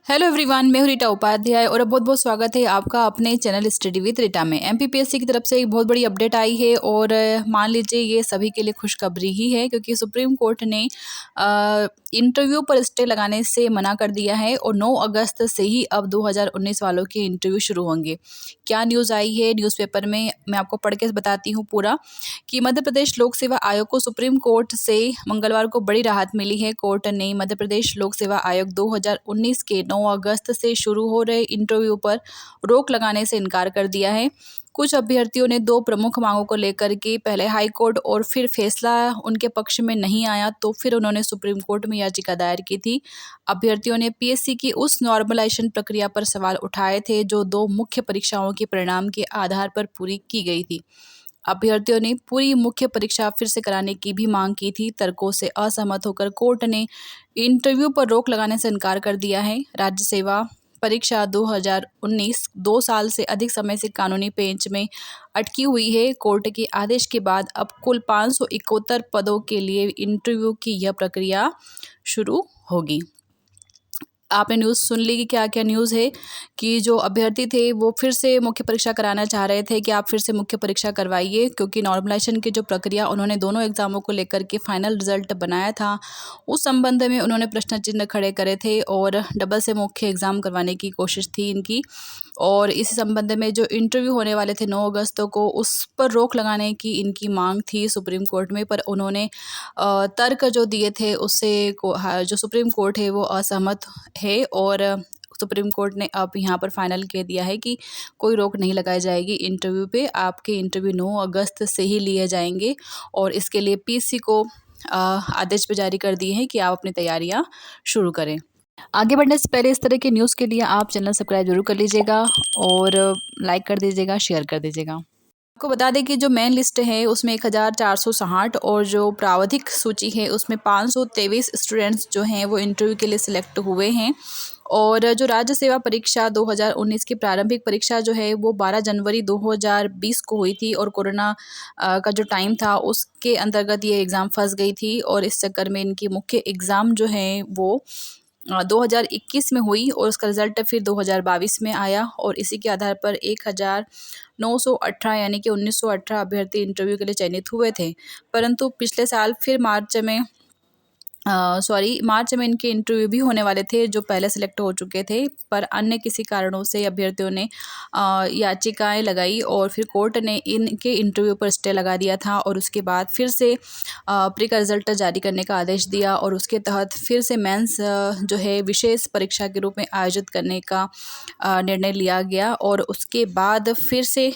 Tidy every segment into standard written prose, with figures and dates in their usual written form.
Hello everyone, मैं हूं रीटा उपाध्याय और बहुत बहुत स्वागत है आपका अपने चैनल स्टडी विद रीटा में। एमपीपीएससी की तरफ से एक बहुत बड़ी अपडेट आई है और मान लीजिए ये सभी के लिए खुशखबरी ही है, क्योंकि सुप्रीम कोर्ट ने इंटरव्यू पर स्टे लगाने से मना कर दिया है और 9 अगस्त से ही अब 2019 वालों के इंटरव्यू शुरू होंगे। क्या न्यूज़ आई है न्यूज़पेपर में, मैं आपको पढ़ के बताती हूँ पूरा। कि मध्य प्रदेश लोक सेवा आयोग को सुप्रीम कोर्ट से मंगलवार को बड़ी राहत मिली है। कोर्ट ने मध्य प्रदेश लोक सेवा आयोग 2019 के 9 अगस्त से शुरू हो रहे इंटरव्यू पर रोक लगाने से इनकार कर दिया है। कुछ अभ्यर्थियों ने 2 प्रमुख मांगों को लेकर के पहले हाई कोर्ट और फिर फैसला उनके पक्ष में नहीं आया तो फिर उन्होंने सुप्रीम कोर्ट में याचिका दायर की थी। अभ्यर्थियों ने पीएससी की उस नॉर्मलाइजेशन प्रक्रिया पर सवाल उठाए थे जो 2 मुख्य परीक्षाओं के परिणाम के आधार पर पूरी की गई थी। अभ्यर्थियों ने पूरी मुख्य परीक्षा फिर से कराने की भी मांग की थी। तर्कों से असहमत होकर कोर्ट ने इंटरव्यू पर रोक लगाने से इनकार कर दिया है। राज्य सेवा परीक्षा 2019 2 साल से अधिक समय से कानूनी पेंच में अटकी हुई है। कोर्ट के आदेश के बाद अब कुल 571 पदों के लिए इंटरव्यू की यह प्रक्रिया शुरू होगी। आपने न्यूज़ सुन ली कि क्या-क्या न्यूज़ है कि जो अभ्यर्थी थे वो फिर से मुख्य परीक्षा कराना चाह रहे थे कि आप फिर से मुख्य परीक्षा करवाइए, क्योंकि नॉर्मलाइजेशन की जो प्रक्रिया उन्होंने दोनों एग्ज़ामों को लेकर के फाइनल रिजल्ट बनाया था, उस संबंध में उन्होंने प्रश्न चिन्ह खड़े करे थे और डबल से मुख्य एग्ज़ाम करवाने की कोशिश थी इनकी। और इस संबंध में जो इंटरव्यू होने वाले थे 9 अगस्त को, उस पर रोक लगाने की इनकी मांग थी सुप्रीम कोर्ट में, पर उन्होंने तर्क जो दिए थे उससे जो सुप्रीम कोर्ट है वो असहमत है और सुप्रीम कोर्ट ने अब यहाँ पर फाइनल कह दिया है कि कोई रोक नहीं लगाई जाएगी इंटरव्यू पे। आपके इंटरव्यू 9 अगस्त से ही लिए जाएंगे और इसके लिए पीसी को आदेश भी जारी कर दिए हैं कि आप अपनी तैयारियां शुरू करें। आगे बढ़ने से पहले इस तरह की न्यूज़ के लिए आप चैनल सब्सक्राइब जरूर कर लीजिएगा और लाइक कर दीजिएगा, शेयर कर दीजिएगा। आपको बता दें कि जो मेन लिस्ट है उसमें 1460 और जो प्रावधिक सूची है उसमें 523 स्टूडेंट्स जो हैं वो इंटरव्यू के लिए सिलेक्ट हुए हैं। और जो राज्य सेवा परीक्षा 2019 की प्रारंभिक परीक्षा जो है वो 12 जनवरी 2020 को हुई थी और कोरोना का जो टाइम था उसके अंतर्गत ये एग्ज़ाम फंस गई थी और इस चक्कर में इनकी मुख्य एग्ज़ाम जो है वो 2021 में हुई और उसका रिज़ल्ट फिर 2022 में आया और इसी के आधार पर 1918 यानी कि 1918 अभ्यर्थी इंटरव्यू के लिए चयनित हुए थे। परंतु पिछले साल फिर मार्च में इनके इंटरव्यू भी होने वाले थे जो पहले सेलेक्ट हो चुके थे, पर अन्य किसी कारणों से अभ्यर्थियों ने याचिकाएं लगाई और फिर कोर्ट ने इनके इंटरव्यू पर स्टे लगा दिया था और उसके बाद फिर से प्री का रिजल्ट जारी करने का आदेश दिया और उसके तहत फिर से मेंस जो है विशेष परीक्षा के रूप में आयोजित करने का निर्णय लिया गया और उसके बाद फिर से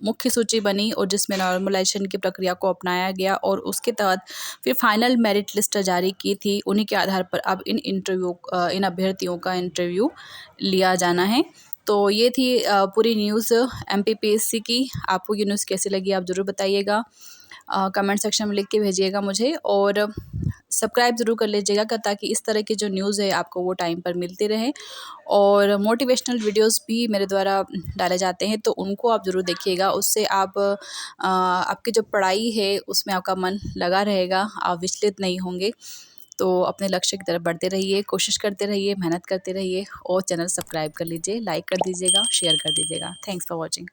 मुख्य सूची बनी और जिसमें नॉर्मलाइजेशन की प्रक्रिया को अपनाया गया और उसके तहत फिर फाइनल मेरिट लिस्ट जारी की थी। उन्हीं के आधार पर अब इन अभ्यर्थियों का इंटरव्यू लिया जाना है। तो ये थी पूरी न्यूज़ एमपीपीएससी की। आपको ये न्यूज़ कैसी लगी आप ज़रूर बताइएगा, कमेंट सेक्शन में लिख के भेजिएगा मुझे और सब्सक्राइब ज़रूर कर लीजिएगा ताकि इस तरह की जो न्यूज़ है आपको वो टाइम पर मिलती रहे। और मोटिवेशनल वीडियोस भी मेरे द्वारा डाले जाते हैं तो उनको आप ज़रूर देखिएगा, उससे आपकी जो पढ़ाई है उसमें आपका मन लगा रहेगा, आप विचलित नहीं होंगे। तो अपने लक्ष्य की तरफ बढ़ते रहिए, कोशिश करते रहिए, मेहनत करते रहिए और चैनल सब्सक्राइब कर लीजिए, लाइक कर दीजिएगा, शेयर कर दीजिएगा। Thanks for watching.